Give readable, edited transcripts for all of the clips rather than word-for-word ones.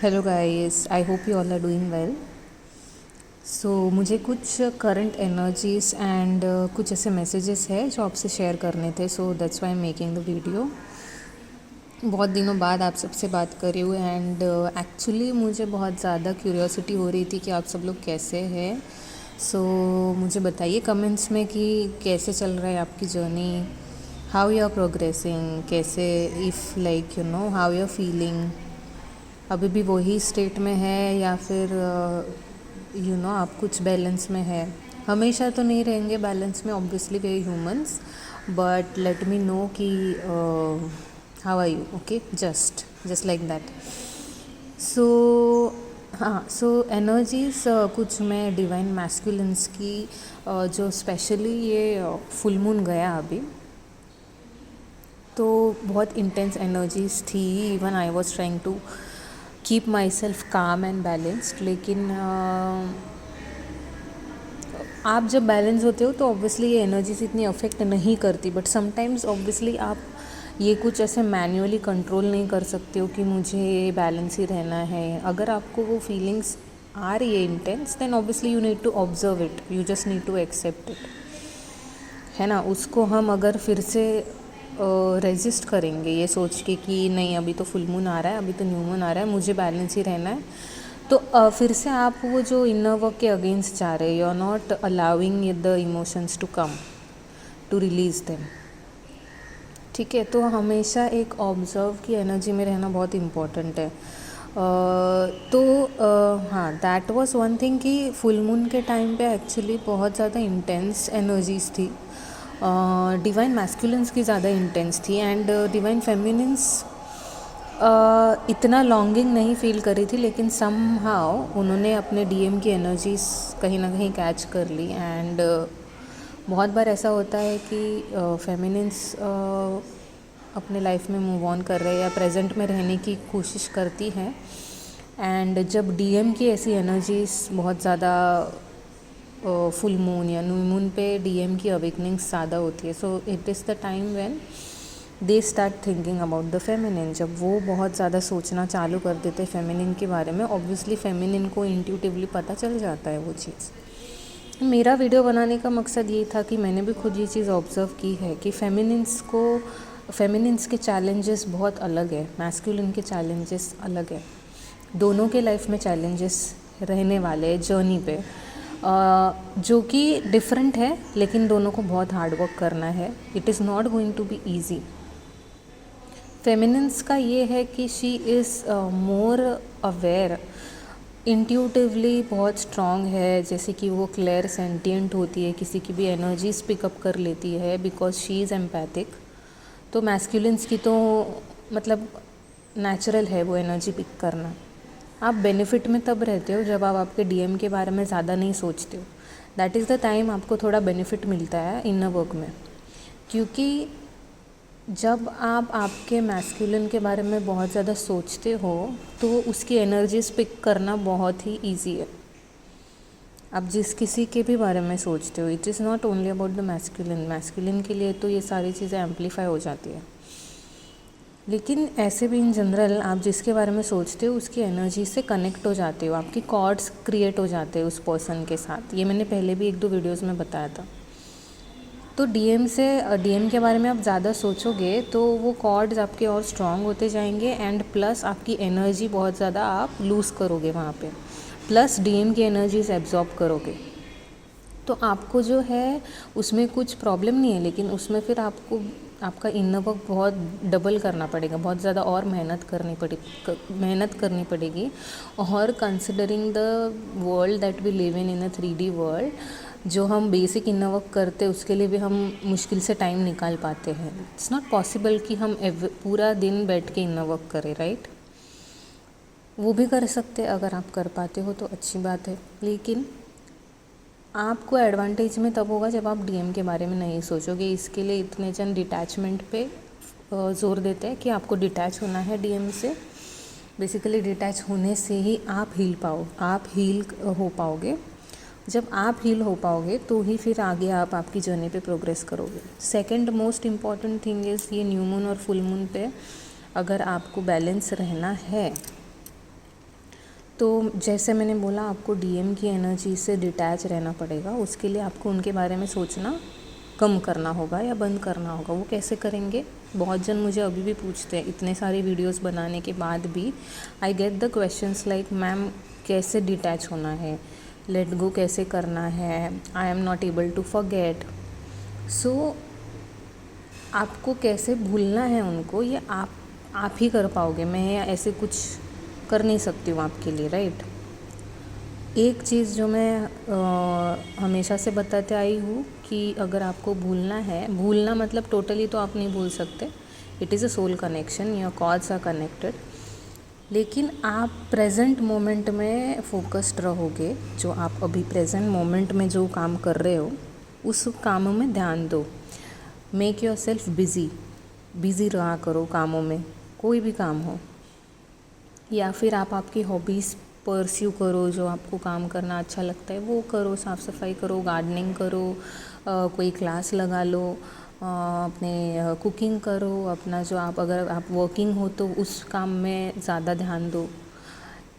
Hello guys, I hope you all are doing well. So मुझे कुछ current energies and कुछ ऐसे messages है जो आपसे शेयर करने थे। So that's why I am making the video. बहुत दिनों बाद आप सबसे बात कर रही हूँ एंड एक्चुअली मुझे बहुत ज़्यादा क्यूरियोसिटी हो रही थी कि आप सब लोग कैसे हैं। सो मुझे बताइए कमेंट्स में कि कैसे चल रहा है आपकी journey, how you are progressing, कैसे if like you know how you are feeling, अभी भी वही स्टेट में है या फिर आप कुछ बैलेंस में है। हमेशा तो नहीं रहेंगे बैलेंस में, obviously we humans, but let me know कि how are you, okay, just like that. So हाँ, सो एनर्जीज कुछ मैं डिवाइन मैस्कुलिन्स की जो स्पेशली ये फुल मून गया अभी, तो बहुत इंटेंस एनर्जीज थी। Even I was trying to keep myself calm and balanced, लेकिन आप जब बैलेंस होते हो तो ऑब्वियसली ये एनर्जीज इतनी अफेक्ट नहीं करती, बट समटाइम्स ऑब्वियसली आप ये कुछ ऐसे मैन्युअली कंट्रोल नहीं कर सकते हो कि मुझे बैलेंस ही रहना है। अगर आपको वो फीलिंग्स आ रही है intense, then obviously you need to observe it, you just need to accept it, है ना। उसको हम अगर फिर से रेजिस्ट करेंगे ये सोच के कि नहीं अभी तो फुल मून आ रहा है, अभी तो न्यू मून आ रहा है, मुझे बैलेंस ही रहना है, तो फिर से आप वो जो इनर वर्क के अगेंस्ट जा रहे हैं। You are not allowing the emotions to come, to release them, ठीक है। तो हमेशा एक ऑब्जर्व की एनर्जी में रहना बहुत इम्पॉर्टेंट है। हाँ, दैट वाज वन थिंग कि फुल मून के टाइम पे एक्चुअली बहुत ज़्यादा इंटेंस एनर्जीज थी। डिवाइन मैस्कुलिन्स की ज़्यादा इंटेंस थी एंड डिवाइन फेमिनिन्स इतना लॉन्गिंग नहीं फील करी थी, लेकिन समहाउ उन्होंने अपने डीएम की एनर्जीज कहीं ना कहीं कैच कर ली। एंड बहुत बार ऐसा होता है कि फेमिनिन्स अपने लाइफ में मूव ऑन कर रहे हैं या प्रेजेंट में रहने की कोशिश करती हैं, एंड जब डीएम की ऐसी एनर्जीज बहुत ज़्यादा फुल मून या न्यू मून पे डीएम की अवेकनिंग्स ज़्यादा होती है, so it is the time when they start thinking about the feminine. जब वो बहुत ज़्यादा सोचना चालू कर देते हैं फेमिनिन के बारे में, ऑब्वियसली फेमिनिन को इंट्यूटिवली पता चल जाता है वो चीज़। मेरा वीडियो बनाने का मकसद ये था कि मैंने भी खुद ये चीज़ ऑब्ज़र्व की है कि फेमिनिन्स के चैलेंजेस बहुत अलग है, मैस्कुलिन के चैलेंजेस अलग है। दोनों के लाइफ में चैलेंजेस रहने वाले जर्नी पे, जो कि डिफरेंट है, लेकिन दोनों को बहुत हार्ड वर्क करना है। It is not going to be easy. Feminines का ये है कि she is more aware, intuitively बहुत स्ट्रॉन्ग है, जैसे कि वो क्लियर सेंटिएंट होती है, किसी की भी एनर्जीज पिकअप कर लेती है बिकॉज शी इज़ एम्पैथिक। तो मैस्कुलिन्स की तो मतलब नेचुरल है वो एनर्जी पिक करना। आप बेनिफिट में तब रहते हो जब आप आपके डीएम के बारे में ज़्यादा नहीं सोचते हो। दैट इज़ द टाइम आपको थोड़ा बेनिफिट मिलता है इनर वर्क में, क्योंकि जब आप आपके मैस्कुलिन के बारे में बहुत ज़्यादा सोचते हो तो उसकी एनर्जीज पिक करना बहुत ही ईजी है। आप जिस किसी के भी बारे में सोचते हो, it is not only about the masculine के लिए तो ये सारी चीज़ें एम्पलीफाई हो जाती है, लेकिन ऐसे भी इन जनरल आप जिसके बारे में सोचते हो उसकी एनर्जी से कनेक्ट हो जाते हो, आपकी कॉर्ड्स क्रिएट हो जाते हैं उस पर्सन के साथ। ये मैंने पहले भी 1-2 वीडियोज़ में बताया था। तो डीएम के बारे में आप ज़्यादा सोचोगे तो वो कॉर्ड्स आपके और स्ट्रॉन्ग होते जाएंगे, एंड प्लस आपकी एनर्जी बहुत ज़्यादा आप लूज़ करोगे वहाँ पे, प्लस डीएम की एनर्जीज एब्जॉर्ब करोगे। तो आपको जो है उसमें कुछ प्रॉब्लम नहीं है, लेकिन उसमें फिर आपको आपका इनर वर्क बहुत डबल करना पड़ेगा, बहुत ज़्यादा और मेहनत करनी पड़ेगी। और considering the world that we live in a 3D world, जो हम बेसिक इनर वर्क करते हैं उसके लिए भी हम मुश्किल से टाइम निकाल पाते हैं। इट्स नॉट पॉसिबल कि हम पूरा दिन बैठ के इनर वर्क करें, राइट। वो भी कर सकते हैं, अगर आप कर पाते हो तो अच्छी बात है, लेकिन आपको एडवांटेज में तब होगा जब आप डीएम के बारे में नहीं सोचोगे। इसके लिए इतने जन डिटैचमेंट पे जोर देते हैं कि आपको डिटैच होना है डीएम से। बेसिकली डिटैच होने से ही आप हील हो पाओगे। जब आप हील हो पाओगे तो ही फिर आगे आप आपकी जर्नी पे प्रोग्रेस करोगे। Second most important thing is ये न्यू मून और फुल मून पे अगर आपको बैलेंस रहना है तो जैसे मैंने बोला, आपको डीएम की एनर्जी से डिटैच रहना पड़ेगा। उसके लिए आपको उनके बारे में सोचना कम करना होगा या बंद करना होगा। वो कैसे करेंगे? बहुत जन मुझे अभी भी पूछते हैं, इतने सारे वीडियोस बनाने के बाद भी I get the questions like, ma'am कैसे डिटैच होना है, लेट गो कैसे करना है, I am not able to forget. So आपको कैसे भूलना है उनको, ये आप ही कर पाओगे। मैं ऐसे कुछ कर नहीं सकती हूँ आपके लिए, राइट। एक चीज़ जो मैं हमेशा से बताते आई हूँ कि अगर आपको भूलना है, भूलना मतलब टोटली तो आप नहीं भूल सकते, it is a soul connection, your cords are connected, लेकिन आप प्रेजेंट मोमेंट में फोकस्ड रहोगे। जो आप अभी प्रेजेंट मोमेंट में जो काम कर रहे हो उस काम में ध्यान दो। मेक योर सेल्फ बिज़ी रहा करो कामों में, कोई भी काम हो, या फिर आप आपकी हॉबीज़ परस्यू करो। जो आपको काम करना अच्छा लगता है वो करो, साफ़ सफाई करो, गार्डनिंग करो, कोई क्लास लगा लो, अपने कुकिंग करो, अपना जो आप अगर आप वर्किंग हो तो उस काम में ज़्यादा ध्यान दो।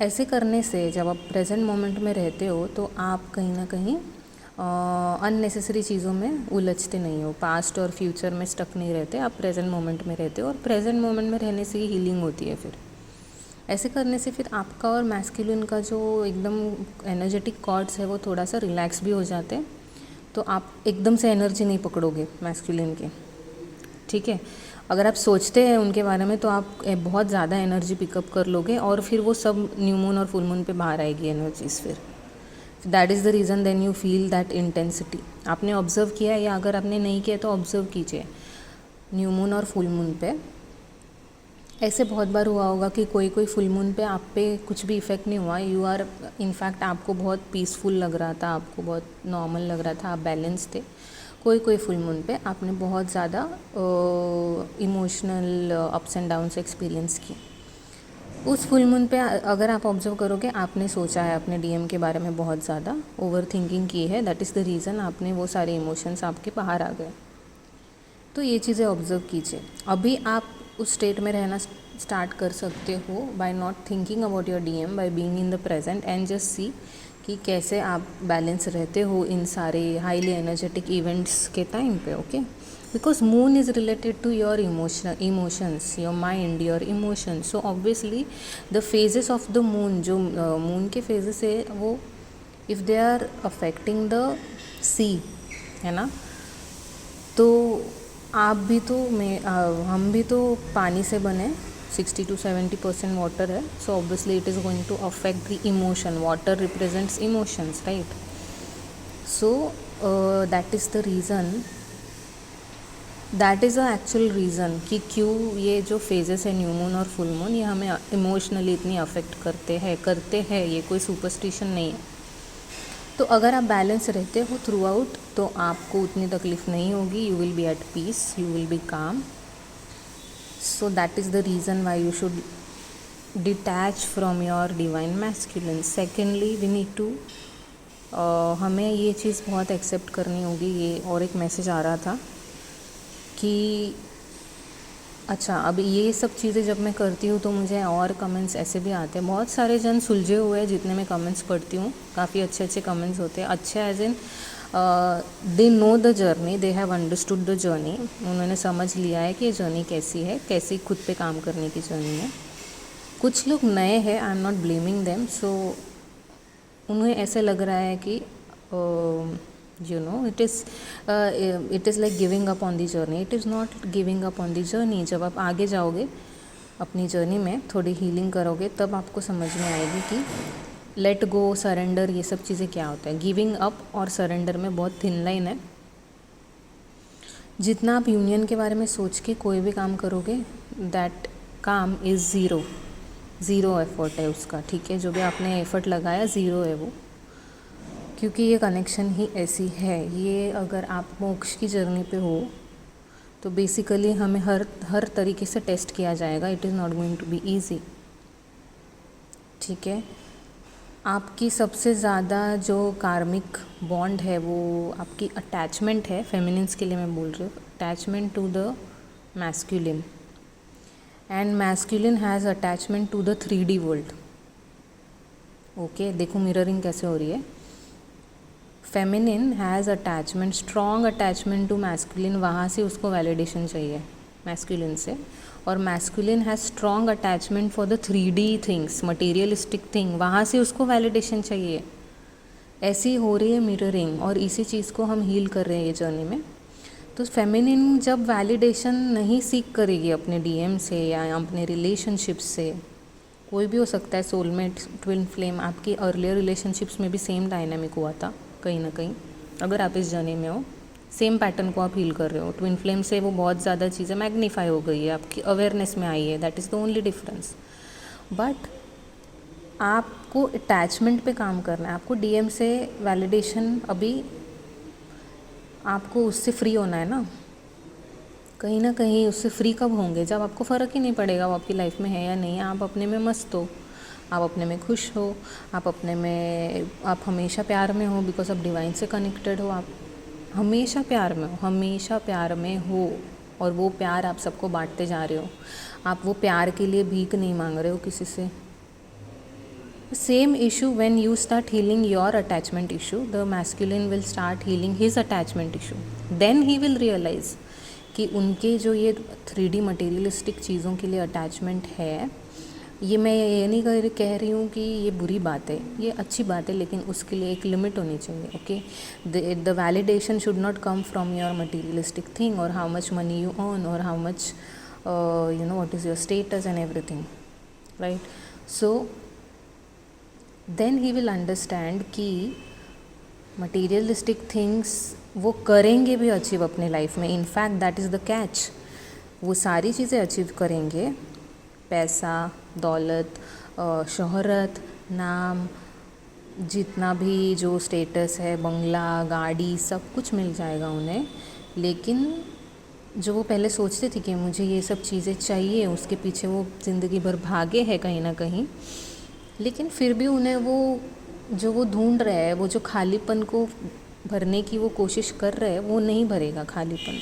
ऐसे करने से जब आप प्रेजेंट मोमेंट में रहते हो तो आप कहीं ना कहीं अननेसेसरी चीज़ों में उलझते नहीं हो, पास्ट और फ्यूचर में स्टक नहीं रहते, आप प्रेजेंट मोमेंट में रहते हो। और प्रेजेंट मोमेंट में रहने से ही हीलिंग होती है। फिर ऐसे करने से फिर आपका और मैस्कुलिन का जो एकदम एनर्जेटिक कॉर्ड्स है वो थोड़ा सा रिलैक्स भी हो जाते हैं। तो आप एकदम से एनर्जी नहीं पकड़ोगे मैस्कुलिन के, ठीक है। अगर आप सोचते हैं उनके बारे में तो आप बहुत ज़्यादा एनर्जी पिकअप कर लोगे और फिर वो सब न्यू मून और फुल मून पे बाहर आएगी एनर्जीज। फिर that is the reason then you feel that intensity. आपने ऑब्ज़र्व किया है या अगर आपने नहीं किया तो ऑब्ज़र्व कीजिए। न्यू मून और फुल मून पे ऐसे बहुत बार हुआ होगा कि कोई फुल मून पे आप पे कुछ भी इफ़ेक्ट नहीं हुआ, यू आर इनफैक्ट आपको बहुत पीसफुल लग रहा था, आपको बहुत नॉर्मल लग रहा था, आप बैलेंस थे। कोई फुल मून पे आपने बहुत ज़्यादा emotional ups and downs experience की। उस फुल मून पे अगर आप ऑब्जर्व करोगे, आपने सोचा है अपने डीएम के बारे में, बहुत ज़्यादा ओवर थिंकिंग की है, दैट इज़ द रीज़न आपने वो सारे इमोशंस आपके बाहर आ गए। तो ये चीज़ें ऑब्जर्व कीजिए। अभी आप उस स्टेट में रहना स्टार्ट कर सकते हो by not thinking about your DM, by being in the present and just see कि कैसे आप बैलेंस रहते हो इन सारे हाईली एनर्जेटिक इवेंट्स के टाइम पे, okay. Because moon is related to your emotions, your mind, your emotions. So obviously the phases of the moon, जो मून के फेजेस है वो if they are affecting the sea, है ना, तो आप भी तो हम भी तो पानी से बने, 60 to 70% वाटर है। So obviously it is going to affect the emotion. Water represents emotions, right. So that is the reason, that is a actual reason कि क्यों ये जो फेजेस है न्यू मून और फुल मून, ये हमें इमोशनली इतनी अफेक्ट करते हैं। ये कोई सुपरस्टिशन नहीं है। तो अगर आप बैलेंस रहते हो थ्रू आउट तो आपको उतनी तकलीफ़ नहीं होगी, you will be at peace, you will be calm. So that is the reason why you should detach from your divine masculine. Secondly we need to, हमें ये चीज़ बहुत एक्सेप्ट करनी होगी। ये और एक मैसेज आ रहा था कि अच्छा, अब ये सब चीज़ें जब मैं करती हूँ तो मुझे और कमेंट्स ऐसे भी आते हैं। बहुत सारे जन सुलझे हुए हैं जितने मैं कमेंट्स पढ़ती हूँ, काफ़ी अच्छे कमेंट्स होते हैं। अच्छे as in they know the journey, they have understood the journey. उन्होंने समझ लिया है कि ये जर्नी कैसी है, कैसी खुद पे काम करने की जर्नी है। कुछ लोग नए हैं, I am not blaming them. So उन्हें ऐसे लग रहा है कि it is like giving up on the journey. It is not giving up on the journey. जब आप आगे जाओगे अपनी जर्नी में, थोड़ी हीलिंग करोगे, तब आपको समझ में आएगी कि लेट गो, सरेंडर, ये सब चीज़ें क्या होता है। गिविंग अप और सरेंडर में बहुत थिन लाइन है। जितना आप यूनियन के बारे में सोच के कोई भी काम करोगे, दैट काम इज़ ज़ीरो एफर्ट है उसका, ठीक है। जो भी आपने एफर्ट लगाया, ज़ीरो है वो, क्योंकि ये कनेक्शन ही ऐसी है। ये अगर आप मोक्ष की जर्नी पे हो तो बेसिकली हमें हर तरीके से टेस्ट किया जाएगा। It is not going to be easy, ठीक है। आपकी सबसे ज़्यादा जो कार्मिक बॉन्ड है वो आपकी अटैचमेंट है। फेमिनिन्स के लिए मैं बोल रही हूँ, attachment to the masculine, and masculine has attachment to the 3D world. Okay, देखो मिररिंग कैसे हो रही है। Feminine has attachment, strong attachment to masculine, वहाँ से उसको वैलिडेशन चाहिए मैस्कुलिन से। और masculine has strong attachment for the 3D things, materialistic thing, वहाँ से उसको वैलिडेशन चाहिए। ऐसी हो रही है मिररिंग, और इसी चीज़ को हम हील कर रहे हैं ये जर्नी में। तो फेमिनिन जब वैलिडेशन नहीं सीख करेगी अपने डीएम से या अपने रिलेशनशिप से, कोई भी हो सकता है, सोलमेट, ट्विन फ्लेम, आपकी अर्लियर रिलेशनशिप्स में भी सेम डायनामिक हुआ था कहीं ना कहीं। अगर आप इस जर्नी में हो, सेम पैटर्न को आप हील कर रहे हो, ट्विन फ्लेम से वो बहुत ज़्यादा चीज़ें मैग्नीफाई हो गई है, आपकी अवेयरनेस में आई है, that is the only difference. But आपको अटैचमेंट पे काम करना है, आपको डीएम से वैलिडेशन, अभी आपको उससे फ्री होना है ना। कहीं ना कहीं उससे फ्री कब होंगे, जब आपको फ़र्क ही नहीं पड़ेगा वो आपकी लाइफ में है या नहीं, आप अपने में मस्त हो, आप अपने में खुश हो, आप अपने में, आप हमेशा प्यार में हो, बिकॉज आप डिवाइन से कनेक्टेड हो, आप हमेशा प्यार में हो, हमेशा प्यार में हो, और वो प्यार आप सबको बांटते जा रहे हो। आप वो प्यार के लिए भीख नहीं मांग रहे हो किसी से। Same issue when you start healing your attachment issue, the masculine will start healing his attachment issue. Then he will realize कि उनके जो ये 3D मटेरियलिस्टिक चीज़ों के लिए अटैचमेंट है, ये मैं ये नहीं कह रही हूँ कि ये बुरी बात है, ये अच्छी बात है, लेकिन उसके लिए एक लिमिट होनी चाहिए। Okay, the validation should not come from your materialistic thing, और how much money you earn, और how much you know what is your status and everything, right. So then he will understand कि materialistic things वो करेंगे भी achieve अपने life में। In fact that is the catch, वो सारी चीज़ें अचीव करेंगे, पैसा, दौलत, शोहरत, नाम, जितना भी जो स्टेटस है, बंगला, गाड़ी, सब कुछ मिल जाएगा उन्हें। लेकिन जो वो पहले सोचते थे कि मुझे ये सब चीज़ें चाहिए, उसके पीछे वो ज़िंदगी भर भागे हैं कहीं ना कहीं, लेकिन फिर भी उन्हें वो जो वो ढूंढ रहे हैं, वो जो खालीपन को भरने की वो कोशिश कर रहे हैं, वो नहीं भरेगा खालीपन,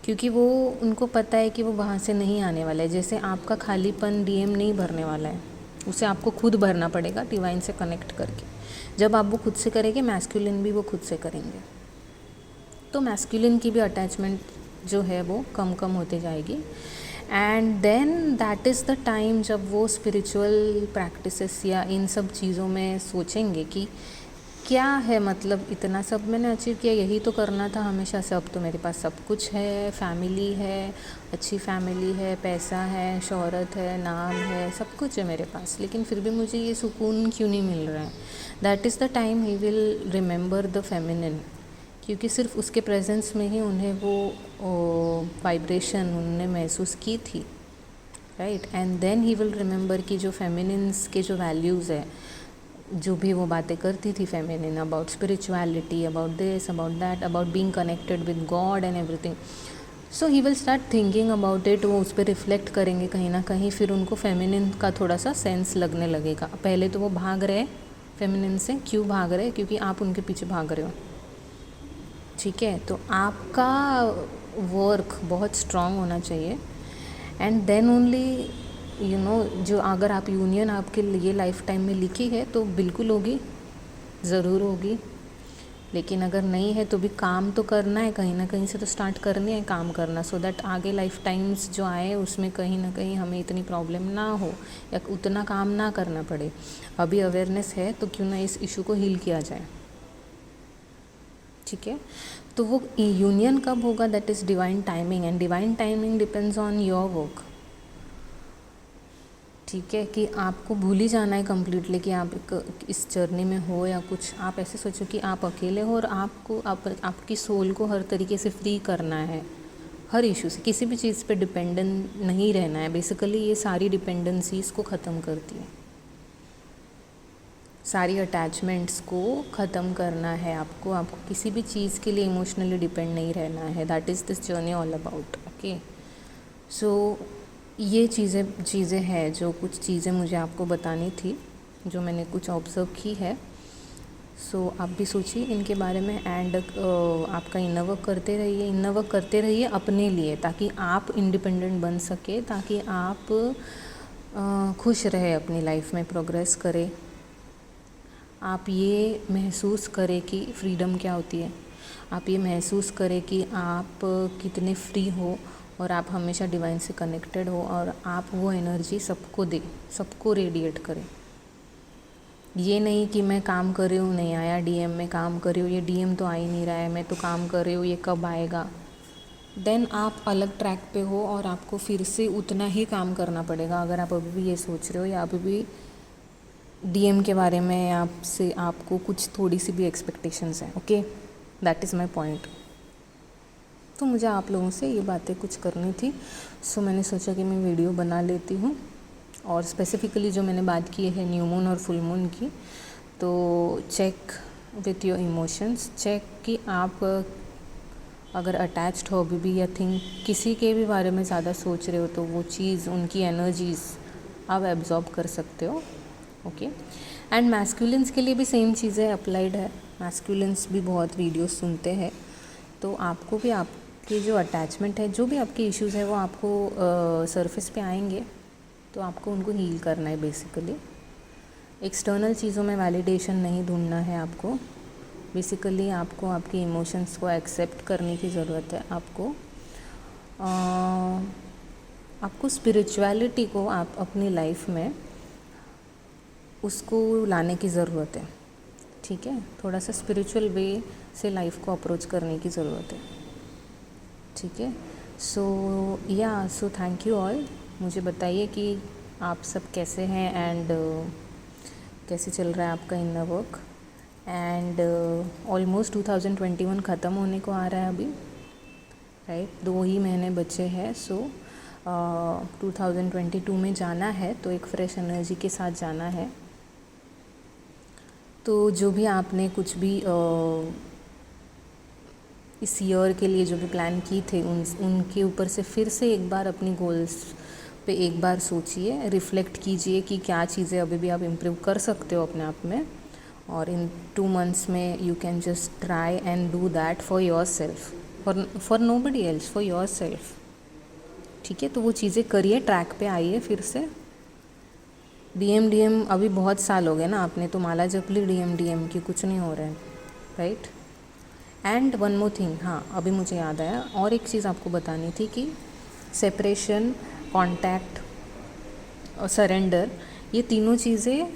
क्योंकि वो उनको पता है कि वो वहाँ से नहीं आने वाला है। जैसे आपका खालीपन डीएम नहीं भरने वाला है, उसे आपको खुद भरना पड़ेगा डिवाइन से कनेक्ट करके। जब आप वो खुद से करेंगे, मैस्कुलिन भी वो खुद से करेंगे, तो मैस्कुलिन की भी अटैचमेंट जो है वो कम कम होते जाएगी। And then that is the time जब वो स्पिरिचुअल प्रैक्टिसेस या इन सब चीज़ों में सोचेंगे कि क्या है, मतलब इतना सब मैंने अचीव किया, यही तो करना था हमेशा से, अब तो मेरे पास सब कुछ है, फैमिली है, अच्छी फैमिली है, पैसा है, शोहरत है, नाम है, सब कुछ है मेरे पास, लेकिन फिर भी मुझे ये सुकून क्यों नहीं मिल रहा है। That is the time he will remember the feminine, क्योंकि सिर्फ उसके प्रेजेंस में ही उन्हें वो वाइब्रेशन उन्होंने महसूस की थी, right. And then he will remember कि जो फेमिनिन्स के जो वैल्यूज़ है, जो भी वो बातें करती थी feminine, about spirituality, about this, about that, about being connected with God and everything, so he will start thinking about it. वो उस पर रिफ्लेक्ट करेंगे कहीं ना कहीं, फिर उनको फेमिनिन का थोड़ा सा सेंस लगने लगेगा। पहले तो वो भाग रहे फेमिनिन से, क्यों भाग रहे, क्योंकि आप उनके पीछे भाग रहे हो, ठीक है। तो आपका वर्क बहुत स्ट्रांग होना चाहिए, and then only you know, जो अगर आप यूनियन आपके लिए लाइफ टाइम में लिखी है तो बिल्कुल होगी, ज़रूर होगी। लेकिन अगर नहीं है तो भी काम तो करना है, कहीं ना कहीं से तो स्टार्ट करनी है काम करना, सो दैट आगे लाइफ टाइम्स जो आए उसमें कहीं ना कहीं हमें इतनी प्रॉब्लम ना हो या उतना काम ना करना पड़े। अभी अवेयरनेस है तो क्यों ना इस इशू को हील किया जाए, ठीक है। तो वो यूनियन कब होगा, that is divine timing, and divine timing depends on your work, ठीक है। कि आपको भूल ही जाना है कम्प्लीटली कि आप इस जर्नी में हो या कुछ। आप ऐसे सोचो कि आप अकेले हो और आपको आपकी सोल को हर तरीके से फ्री करना है, हर इशू से, किसी भी चीज़ पे डिपेंडेंट नहीं रहना है। बेसिकली ये सारी डिपेंडेंसीज़ को ख़त्म करती है, सारी अटैचमेंट्स को ख़त्म करना है आपको किसी भी चीज़ के लिए इमोशनली डिपेंड नहीं रहना है। That is this journey all about, okay. So ये चीज़ें हैं, जो कुछ चीज़ें मुझे आपको बतानी थी, जो मैंने कुछ ऑब्ज़र्व की है। सो आप भी सोचिए इनके बारे में, एंड आपका इनर वर्क करते रहिए अपने लिए, ताकि आप इंडिपेंडेंट बन सके, ताकि आप खुश रहे, अपनी लाइफ में प्रोग्रेस करें, आप ये महसूस करें कि फ्रीडम क्या होती है, आप ये महसूस करें कि आप कितने फ्री हो और आप हमेशा डिवाइन से कनेक्टेड हो और आप वो एनर्जी सबको दे, सबको रेडिएट करें। ये नहीं कि मैं काम कर रही हूँ नहीं आया डीएम, में काम कर रही हूँ ये डीएम तो आ ही नहीं रहा है, मैं तो काम कर रही हूँ ये कब आएगा। देन आप अलग ट्रैक पे हो और आपको फिर से उतना ही काम करना पड़ेगा। अगर आप अभी भी ये सोच रहे हो या अभी भी डीएम के बारे में आपसे आपको कुछ थोड़ी सी भी एक्सपेक्टेशंस हैं, okay, that is my point. तो मुझे आप लोगों से ये बातें कुछ करनी थी, सो मैंने सोचा कि मैं वीडियो बना लेती हूँ। और स्पेसिफ़िकली जो मैंने बात की है न्यू मून और फुल मून की, तो check with your emotions, check कि आप अगर अटैच्ड हो अभी भी या थिंक किसी के भी बारे में ज़्यादा सोच रहे हो तो वो चीज़, उनकी एनर्जीज़ आप एब्जॉर्ब कर सकते हो, ओके। एंड मैस्कुलिन्स के लिए भी सेम चीज़ें अप्लाइड है। मैस्कुलिन्स भी बहुत वीडियोस सुनते हैं, तो आपको भी आपके जो अटैचमेंट है, जो भी आपके इश्यूज़ है वो आपको सरफेस पे आएंगे, तो आपको उनको हील करना है बेसिकली। एक्सटर्नल चीज़ों में वैलिडेशन नहीं ढूंढना है आपको, बेसिकली आपको आपके इमोशंस को एक्सेप्ट करने की ज़रूरत है। आपको स्पिरिचुअलिटी को आप अपनी लाइफ में उसको लाने की ज़रूरत है, ठीक है। थोड़ा सा स्पिरिचुअल वे से लाइफ को अप्रोच करने की ज़रूरत है, ठीक है। So thank you all. मुझे बताइए कि आप सब कैसे हैं एंड कैसे चल रहा है आपका इनर वर्क। एंड ऑलमोस्ट 2021 ख़त्म होने को आ रहा है अभी, राइट, 2 ही महीने बचे हैं। 2022 में जाना है तो एक फ्रेश एनर्जी के साथ जाना है। तो जो भी आपने कुछ भी इस ईयर के लिए जो भी प्लान की थे उनके ऊपर से फिर से एक बार अपनी गोल्स पे एक बार सोचिए, रिफ़्लेक्ट कीजिए कि क्या चीज़ें अभी भी आप इम्प्रूव कर सकते हो अपने आप में। और इन 2 months में you can just try and do that for your self, for nobody else, for your self, ठीक है। तो वो चीज़ें करिए, ट्रैक पे आइए फिर से। डीएम अभी बहुत साल हो गए ना, आपने तो माला जप ली डीएम की, कुछ नहीं हो रहा है, right. And one more thing, हाँ अभी मुझे याद आया, और एक चीज़ आपको बतानी थी कि सेपरेशन, कॉन्टैक्ट और सरेंडर, ये तीनों चीज़ें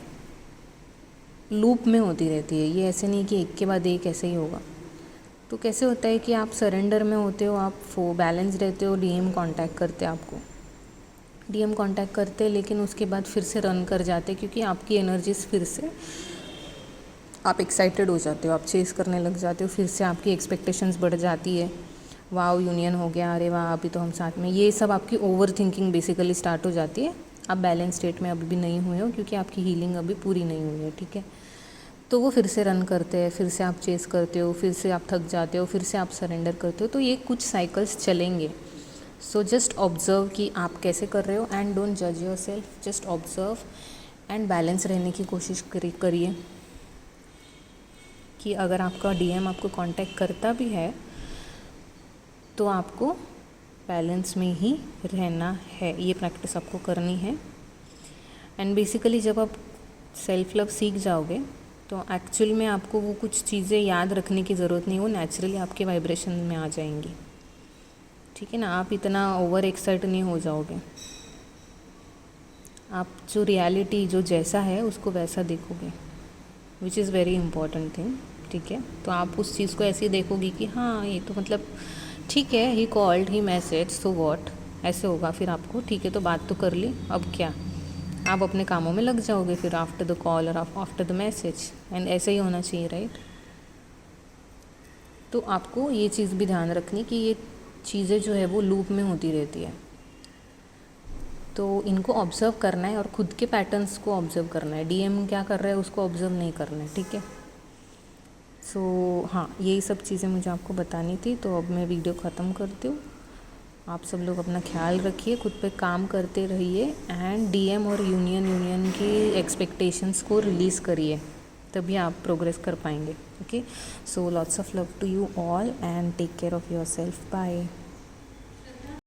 लूप में होती रहती है। ये ऐसे नहीं कि एक के बाद एक ऐसे ही होगा। तो कैसे होता है कि आप सरेंडर में होते हो, आप बैलेंस रहते हो, डीएम कांटेक्ट करते आपको, डीएम कांटेक्ट करते, लेकिन उसके बाद फिर से रन कर जाते क्योंकि आपकी एनर्जीज फिर से आप एक्साइटेड हो जाते हो, आप चेस करने लग जाते हो, फिर से आपकी एक्सपेक्टेशंस बढ़ जाती है। वाओ यूनियन हो गया, अरे वाह अभी तो हम साथ में, ये सब आपकी ओवर थिंकिंग बेसिकली स्टार्ट हो जाती है। आप बैलेंस स्टेट में अभी भी नहीं हुए हो क्योंकि आपकी हीलिंग अभी पूरी नहीं हुई है, ठीक है। तो वो फिर से रन करते हैं, फिर से आप चेस करते हो, फिर से आप थक जाते हो, फिर से आप सरेंडर करते हो। तो ये कुछ साइकिल्स चलेंगे। सो जस्ट ऑब्जर्व कि आप कैसे कर रहे हो एंड डोंट जज your self, just observe and balance रहने की कोशिश करिए कि अगर आपका डीएम आपको कांटेक्ट करता भी है तो आपको बैलेंस में ही रहना है। ये प्रैक्टिस आपको करनी है। एंड बेसिकली जब आप सेल्फ लव सीख जाओगे तो एक्चुअल में आपको वो कुछ चीज़ें याद रखने की ज़रूरत नहीं, वो नेचुरली आपके वाइब्रेशन में आ जाएंगी, ठीक है ना। आप इतना ओवर एक्साइट नहीं हो जाओगे, आप जो रियलिटी जो जैसा है उसको वैसा देखोगे, which is very important thing, ठीक है। तो आप उस चीज़ को ऐसे ही देखोगे कि हाँ ये तो मतलब ठीक है, he called, he message, so what, ऐसे होगा फिर आपको, ठीक है तो बात तो कर ली, अब क्या, आप अपने कामों में लग जाओगे फिर आफ्टर द कॉल और आफ्टर द मैसेज, एंड ऐसे ही होना चाहिए, राइट। तो आपको ये चीज़ भी ध्यान रखनी कि ये चीज़ें जो है वो लूप में होती रहती है, तो इनको ऑब्ज़र्व करना है और ख़ुद के पैटर्न्स को ऑब्ज़र्व करना है। डीएम क्या कर रहा है उसको ऑब्ज़र्व नहीं करना है, ठीक है। सो हाँ, यही सब चीज़ें मुझे आपको बतानी थी, तो अब मैं वीडियो ख़त्म करती हूँ। आप सब लोग अपना ख्याल रखिए, खुद पे काम करते रहिए एंड डीएम और यूनियन की एक्सपेक्टेशंस को रिलीज़ करिए, तभी आप प्रोग्रेस कर पाएंगे, okay. So lots of love to you all and take care of your self, bye.